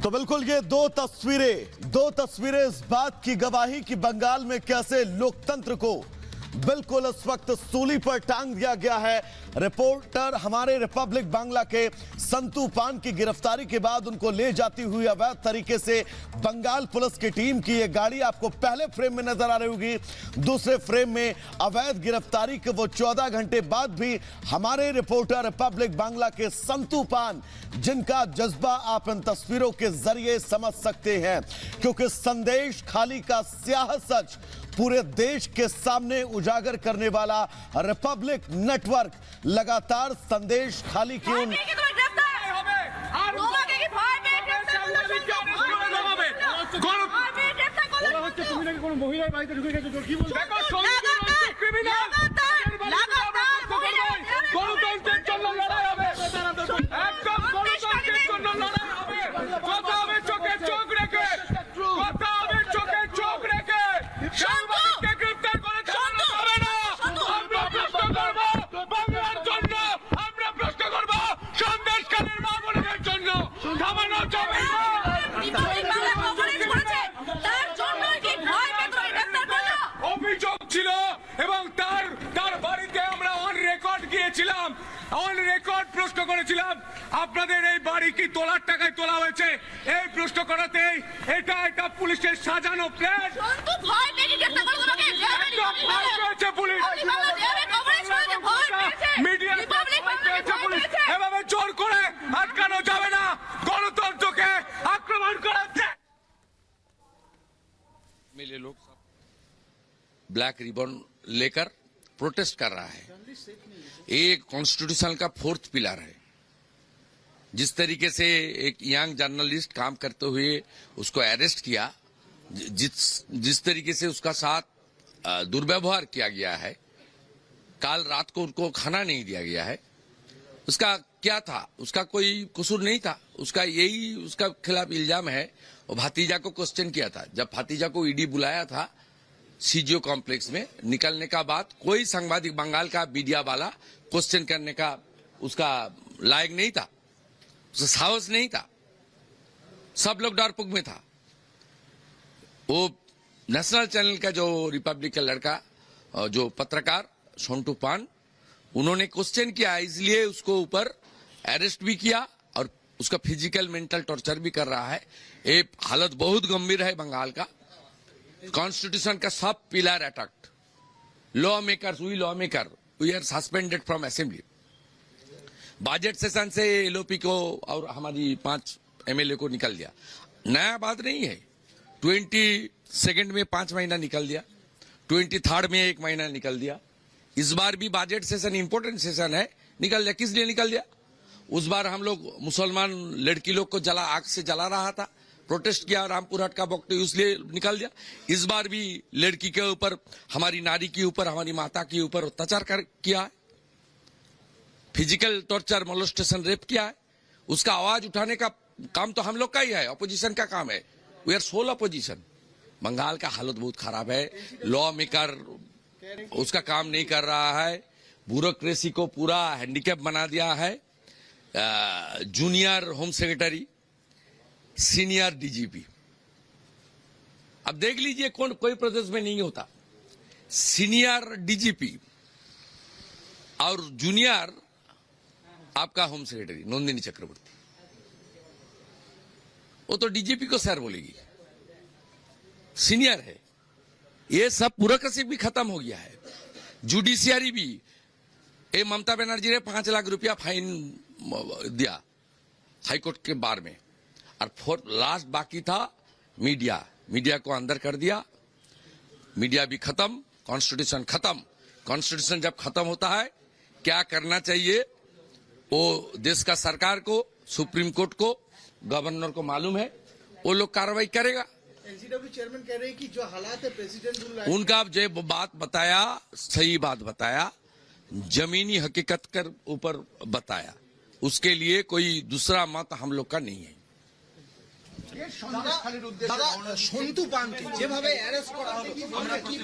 तो बिल्कुल ये दो तस्वीरें इस बात की गवाही कि बंगाल में कैसे लोकतंत्र को बिल्कुल इस वक्त सूली पर टांग दिया गया है। रिपोर्टर हमारे रिपब्लिक बांग्ला के संतू पान की गिरफ्तारी के बाद उनको ले जाती हुई अवैध तरीके से बंगाल पुलिस की टीम की ये गाड़ी आपको पहले फ्रेम में नजर आ रही होगी। दूसरे फ्रेम में अवैध गिरफ्तारी के वो 14 घंटे बाद भी हमारे रिपोर्टर रिपब्लिक बांग्ला के संतू पान, जिनका जज्बा आप इन तस्वीरों के जरिए समझ सकते हैं, क्योंकि संदेश खाली का स्याह सच पूरे देश के सामने उजागर करने वाला रिपब्लिक नेटवर्क लगातार संदेश खाली की उन অন রেকর্ড প্রশ্ন করেছিলাম আপনাদের এই বাড়ি কি তোলার টাকায় তোলা হয়েছে। এই প্রশ্ন করাতেই এটা পুলিশের সাজানো প্ল্যান। সন্তু ভয় পেয়ে গেছে, তোমাকে ভয় পেয়েছে পুলিশ, মিডিয়া পুলিশ এভাবে জোর করে আটকানো যাবে না। গণতন্ত্রকে আক্রমণ করা হচ্ছে। मिले लोग ब्लैक रिबन लेकर प्रोटेस्ट कर रहा है। एक कॉन्स्टिट्यूशन का फोर्थ पिलर है। जिस तरीके से एक यंग जर्नलिस्ट काम करते हुए उसको अरेस्ट किया, जिस तरीके से उसका साथ दुर्व्यवहार किया गया है, कल रात को उनको खाना नहीं दिया गया है, उसका क्या था? उसका कोई कसूर नहीं था। उसका खिलाफ इल्जाम है। और भतीजा को क्वेश्चन किया था। जब भतीजा को ईडी बुलाया था सीजीओ कॉम्प्लेक्स में, निकलने का बाद कोई सांबादिक बंगाल का मीडिया वाला क्वेश्चन करने का उसका लायक नहीं था, उसका साहस नहीं था। सब लोग डरपोक में था। वो नेशनल चैनल का जो रिपब्लिक का लड़का, जो पत्रकार संतू पान, उन्होंने क्वेश्चन किया, इसलिए उसको ऊपर अरेस्ट भी किया और उसका फिजिकल मेंटल टॉर्चर भी कर रहा है। ये हालत बहुत गंभीर है बंगाल का। कॉन्स्टिट्यूशन का सब pillar attacked. Law makers, we are suspended from assembly. Budget session से एलओपी को और हमारी 5 एमएलए को निकल दिया। नया बात नहीं है। 22 में 5 महीना निकल दिया, 23 में 1 महीना निकल दिया। इस बार भी बजट सेशन इंपोर्टेंट सेशन है, निकल दिया। किस लिए निकल दिया? उस बार हम लोग मुसलमान लड़की लोग को आग से जला रहा था, प्रोटेस्ट किया रामपुर हट का वक्त, इसलिए निकल दिया। इस बार भी लड़की के ऊपर, हमारी नारी के ऊपर, हमारी माता के ऊपर अत्याचार किया है, फिजिकल टॉर्चर, मोलेस्टेशन, रेप किया है। उसका आवाज उठाने का काम तो हम लोग का ही है, अपोजिशन का काम है। We are sole opposition. Bengal का हालत बहुत खराब है। लॉ मेकर उसका काम नहीं कर रहा है। ब्यूरोक्रेसी को पूरा हैंडीकैप बना दिया है। Junior home secretary, senior DGP, अब देख लीजिए कोई प्रदेश में नहीं होता। सीनियर डीजीपी और जूनियर आपका होम सेक्रेटरी नंदिनी चक्रवर्ती, वो तो डीजीपी को सर बोलेगी, सीनियर है। ये सब ब्यूरोक्रेसी भी खत्म हो गया है। जुडिशियरी भी, ये ममता बनर्जी ने 5 लाख रुपया फाइन दिया हाईकोर्ट के बार में। और लास्ट बाकी था मीडिया को अंदर कर दिया। मीडिया भी खत्म, कॉन्स्टिट्यूशन खत्म। कॉन्स्टिट्यूशन जब खत्म होता है, क्या करना चाहिए वो देश का सरकार को, सुप्रीम कोर्ट को, गवर्नर को मालूम है। वो लोग कार्रवाई करेगा। एनसीडब्ल्यू चेयरमैन कह रहे हैं कि जो हालात है प्रेसिडेंट उनका जो बात बताया, सही बात बताया, जमीनी हकीकत के ऊपर बताया। उसके लिए कोई दूसरा मत हम लोग का नहीं है। সন্তু পানকে যেভাবে অ্যারেস্ট করা হলো, আমরা কি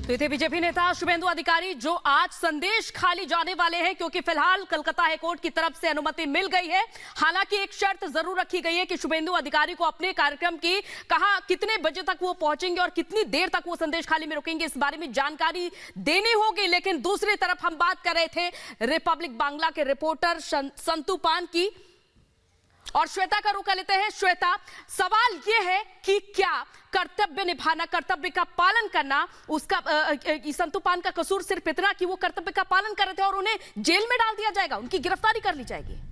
तो ये थे बीजेपी नेता शुभेंदु अधिकारी जो आज संदेश खाली जाने वाले हैं, क्योंकि फिलहाल कलकत्ता हाईकोर्ट की तरफ से अनुमति मिल गई है। हालांकि एक शर्त जरूर रखी गई है कि शुभेंदु अधिकारी को अपने कार्यक्रम की कहा कितने बजे तक वो पहुंचेंगे और कितनी देर तक वो संदेश खाली में रुकेंगे, इस बारे में जानकारी देनी होगी। लेकिन दूसरी तरफ हम बात कर रहे थे रिपब्लिक बांग्ला के रिपोर्टर संतू पान की, और श्वेता का रुख लेते हैं। श्वेता, सवाल यह है कि क्या कर्तव्य निभाना, कर्तव्य का पालन करना, उसका संतू पान का कसूर सिर्फ इतना कि वो कर्तव्य का पालन कर रहे थे और उन्हें जेल में डाल दिया जाएगा, उनकी गिरफ्तारी कर ली जाएगी?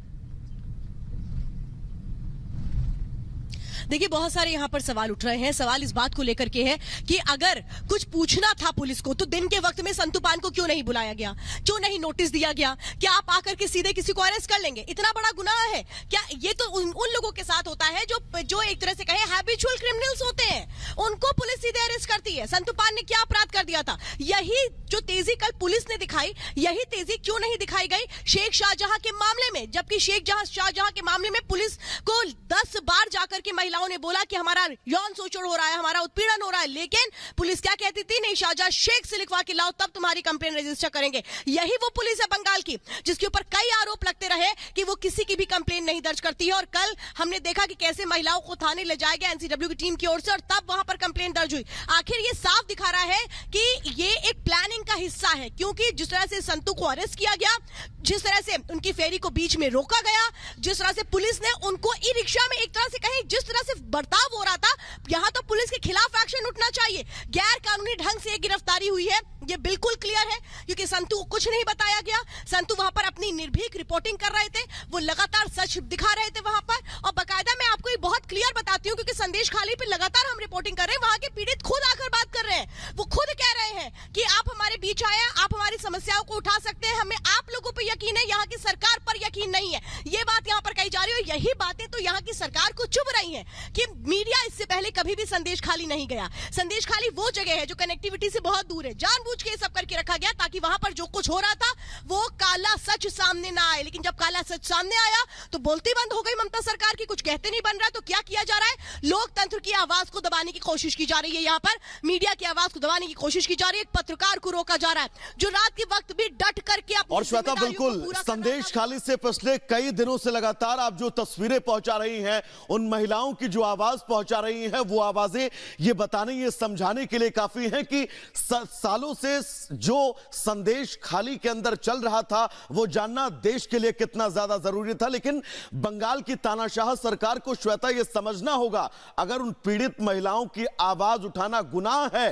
देखिए, बहुत सारे यहाँ पर सवाल उठ रहे हैं। सवाल इस बात को लेकर के है कि अगर कुछ पूछना था पुलिस को तो दिन के वक्त में संतू पान को क्यों नहीं बुलाया गया, क्यों नहीं नोटिस दिया गया? क्या आप आकर के सीधे किसी को अरेस्ट कर लेंगे? इतना बड़ा गुनाह है क्या? ये तो उन लोगों के साथ होता है जो एक तरह से कहे हैबिचुअल क्रिमिनल्स होते हैं, उनको पुलिस सीधे अरेस्ट करती है। संतू पान ने क्या अपराध कर दिया था? यही जो तेजी कल पुलिस ने दिखाई, यही तेजी क्यों नहीं दिखाई गई शेख शाहजहां के मामले में? जबकि शेख शाहजहां के मामले में पुलिस को 10 बार जाकर के महिलाओं ने बोला कि हमारा यौन शोषण हो रहा है, हमारा उत्पीड़न हो रहा है, लेकिन पुलिस क्या कहती थी? नहीं, शाहजहां शेख से लिखवा के लाओ तब तुम्हारी कंप्लेन रजिस्टर करेंगे। यही वो पुलिस है बंगाल की जिसके ऊपर कई आरोप लगते रहे कि वो किसी की भी कंप्लेन नहीं दर्ज करती है। और कल हमने देखा कि कैसे महिलाओं को थाने ले जाया गया एनसीडब्ल्यू की टीम की ओर से और तब वहां पर कंप्लेन दर्ज हुई। आखिर ये साफ दिखा रहा है कि ये एक प्लानिंग का हिस्सा है, क्योंकि जिस तरह से संतू को अरेस्ट किया गया, जिस तरह से उनकी फेरी को बीच में रोका गया, जिस तरह से पुलिस ने उनको ई रिक्शा में एक तरह से कहीं जिस तरह से बर्ताव हो रहा था, यहां तो पुलिस के खिलाफ एक्शन उठना चाहिए। गैर कानूनी ढंग से गिरफ्तारी हुई है, ये बिल्कुल क्लियर है, क्योंकि संतू को कुछ नहीं बताया गया। संतू वहां पर अपनी निर्भीक रिपोर्टिंग कर रहे थे, वो लगातार सच दिखा रहे थे वहां पर। और बाकायदा मैं आपको ये बहुत क्लियर बताती हूँ, क्योंकि संदेश खाली पे लगातार हम रिपोर्टिंग कर रहे हैं, वहां के पीड़ित खुद आकर बात कर रहे हैं। वो खुद कह रहे हैं कि आप हमारे बीच आए, आप हमारी समस्याओं को उठा सकते हैं, हमें आप लोगों पर यकीन है, यहाँ की सरकार पर यकीन नहीं है। ये बात यहाँ पर कही जा रही है। यही बातें तो यहाँ की सरकार को चुभ रही है कि मीडिया इससे पहले कभी भी संदेश खाली नहीं गया। संदेश खाली वो जगह है जो कनेक्टिविटी से बहुत दूर है, जानबूझ के सब करके रखा गया ताकि वहां पर जो कुछ हो रहा था वो काला सच सामने ना आए। लेकिन जब काला सच सामने आया तो बोलती बंद हो गई ममता सरकार की, कुछ कहते नहीं बन रहा। तो क्या किया जा रहा है? लोकतंत्र की आवाज को दबाने की कोशिश की जा रही है, यहाँ पर मीडिया की आवाज को दबाने की कोशिश की जा रही है, एक पत्रकार को रोका जा रहा है जो रात के वक्त भी डट करके और श्वेता, बिल्कुल संदेश खाली से पिछले कई दिनों से लगातार आप जो तस्वीरें पहुंचा रही हैं, उन महिलाओं की जो आवाज पहुंचा रही हैं, वो आवाजें ये बताने, ये समझाने के लिए काफी है कि सालों से जो संदेश खाली के अंदर चल रहा था वो जानना देश के लिए कितना ज्यादा जरूरी था। लेकिन बंगाल की तानाशाह सरकार को श्वेता ये समझना होगा, अगर उन पीड़ित महिलाओं की आवाज उठाना गुनाह है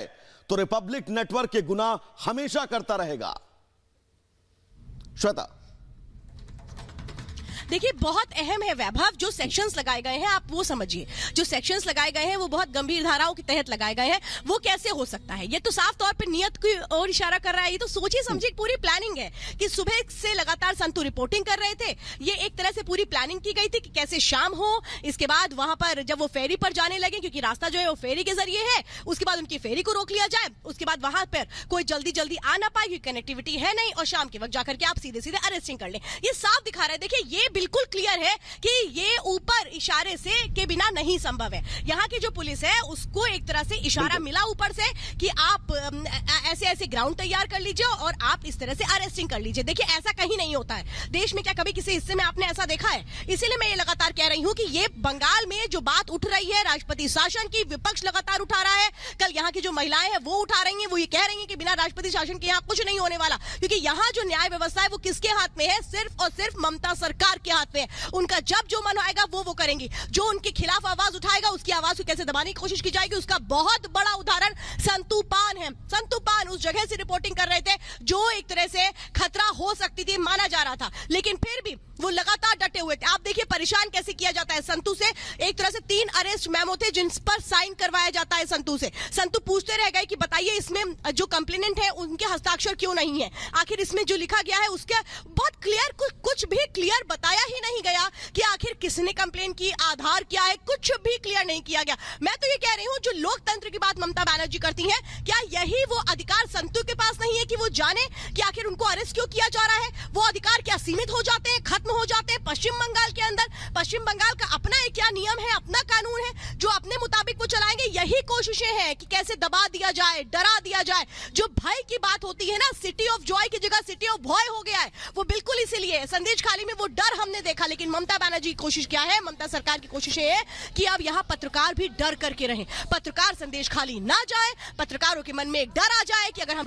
तो रिपब्लिक नेटवर्क ये गुनाह हमेशा करता रहेगा। श्वेता, देखिए, बहुत अहम है वैभव, जो सेक्शंस लगाए गए हैं आप वो समझिए। जो सेक्शंस लगाए गए हैं वो बहुत गंभीर धाराओं के तहत लगाए गए हैं। वो कैसे हो सकता है? ये तो साफ तौर पे नियत की ओर इशारा कर रहा है। ये तो सोचिए समझिए पूरी प्लानिंग है कि सुबह से लगातार संतू रिपोर्टिंग कर रहे थे। ये एक तरह से पूरी प्लानिंग की गई थी कि कैसे शाम हो, इसके बाद वहां पर जब वो फेरी पर जाने लगे, क्योंकि रास्ता जो है वो फेरी के जरिए है, उसके बाद उनकी फेरी को रोक लिया जाए, उसके बाद वहां पर कोई जल्दी जल्दी आ ना पाए क्योंकि कनेक्टिविटी है नहीं, और शाम के वक्त जाकर के आप सीधे सीधे अरेस्टिंग कर लें। ये साफ दिखा रहा है। देखिए, ये बिल्कुल क्लियर है कि ये ऊपर इशारे से के बिना नहीं संभव है। यहाँ की जो पुलिस है उसको एक तरह से इशारा मिला ऊपर से कि आप ऐसे ऐसे ग्राउंड तैयार कर लीजिए और आप इस तरह से अरेस्टिंग कर लीजिए। देखिए, ऐसा कहीं नहीं होता है देश में। क्या कभी किसी हिस्से में आपने ऐसा देखा है? इसीलिए मैं ये लगातार कह रही हूं कि ये बंगाल में जो बात उठ रही है राष्ट्रपति शासन की, विपक्ष लगातार उठा रहा है। कल यहाँ की जो महिलाएं हैं वो उठा रही हैं, वो ये कह रही हैं कि बिना राष्ट्रपति शासन के यहाँ कुछ नहीं होने वाला, क्योंकि यहाँ जो न्याय व्यवस्था है वो किसके हाथ में है? सिर्फ और सिर्फ ममता सरकार के हाथ में है। उनका जब जो मन आएगा वो करेंगी। जो उनके खिलाफ आवाज उठाएगा उसकी आवाज को कैसे दबाने की कोशिश की जाएगी, उसका बहुत बड़ा उदाहरण संतू पान है। संतू पान उस जगह से रिपोर्टिंग कर रहे थे जो एक तरह से खतरा हो सकती थी, माना जा रहा था, लेकिन फिर भी वो लगातार डटे हुए थे। आप देखिए परेशान कैसे किया जाता है संतू से। एक तरह से 3 अरेस्ट मेमो थे जिन पर साइन करवाया जाता है संतू से। संतू पूछते रह गए कि बताइए इसमें जो कंप्लेनेंट है उनके हस्ताक्षर क्यों नहीं है, आखिर इसमें जो लिखा गया है उसके बहुत क्लियर, कुछ भी क्लियर बताया ही नहीं गया कि आखिर किसने कंप्लेन की, आधार क्या है, कुछ भी क्लियर नहीं किया गया। मैं तो ये कह रही हूं जो लोकतंत्र की बात ममता बनर्जी करती हैं, क्या यही वो अधिकार संतू के पास नहीं है कि वो जाने कि आखिर उनको अरेस्ट क्यों किया जा रहा है? वो अधिकार क्या सीमित हो जाते हैं, खत्म हो जाते हैं? पश्चिम बंगाल के अंदर पश्चिम बंगाल का अपना एक क्या नियम है, अपना कानून है जो अपने मुताबिक वो को चलाएंगे। यही कोशिशें हैं कि कैसे दबा दिया जाए, डरा दिया जाए। जो भय की बात होती है ना, सिटी ऑफ जॉय की जगह सिटी ऑफ भय हो गया है, वो बिल्कुल इसीलिए संदेश खाली में वो डर हमने देखा। लेकिन ममता बनर्जी की कोशिश क्या है, ममता सरकार की कोशिश है कि अब यहां पत्रकार भी डर करके रहें, पत्रकार संदेश खाली ना जाए, पत्रकारों के मन में एक डर आ जाए कि अगर हम